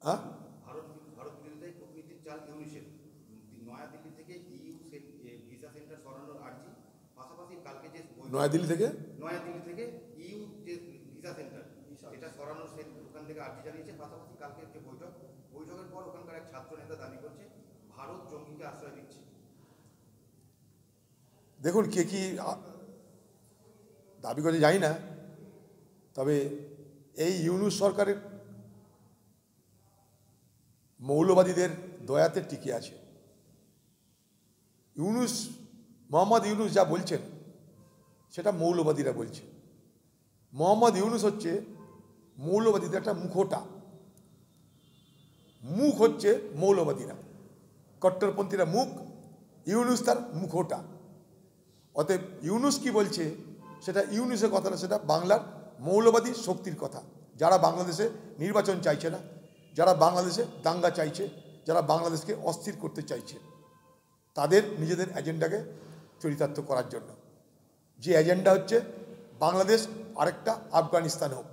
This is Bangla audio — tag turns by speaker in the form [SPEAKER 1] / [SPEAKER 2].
[SPEAKER 1] হ্যাঁ,
[SPEAKER 2] ভারত ভারত বিরোধী কূটনীতির চাল ইউনিসেফ নয়াদিল্লি থেকে ভিসা সেন্টার সরানোর আর্জি, পাশাপাশি কালকে যে
[SPEAKER 1] নয়াদিল্লি থেকে
[SPEAKER 2] ইউ যে ভিসা সেন্টার সেটা সরানোর ওখান থেকে আর্জি জানিয়েছে। পাশাপাশি কালকে যে বৈঠকের পর ওখানকার এক ছাত্র নেতা দাবি করছে ভারত জঙ্গিকে আশ্রয় দিচ্ছে।
[SPEAKER 1] দেখুন কে কি দাবি করে জানি না, তবে এই ইউনূস সরকারের মৌলবাদীদের দয়াতে টিকে আছে। মোহাম্মদ ইউনূস যা বলছেন সেটা মৌলবাদীরা বলছে। মোহাম্মদ ইউনূস হচ্ছে মৌলবাদীদের একটা মুখোটা, মুখ হচ্ছে মৌলবাদীরা, কট্টরপন্থীরা মুখ, ইউনূস তার মুখোটা। অতএব ইউনূস কি বলছে সেটা ইউনূসের কথা না, সেটা বাংলার মৌলবাদী শক্তির কথা, যারা বাংলাদেশে নির্বাচন চাইছে না, যারা বাংলাদেশে দাঙ্গা চাইছে, যারা বাংলাদেশকে অস্থির করতে চাইছে, তাদের নিজেদের এজেন্ডাকে চরিতার্থ করার জন্য। যে এজেন্ডা হচ্ছে বাংলাদেশ আরেকটা আফগানিস্তান হোক।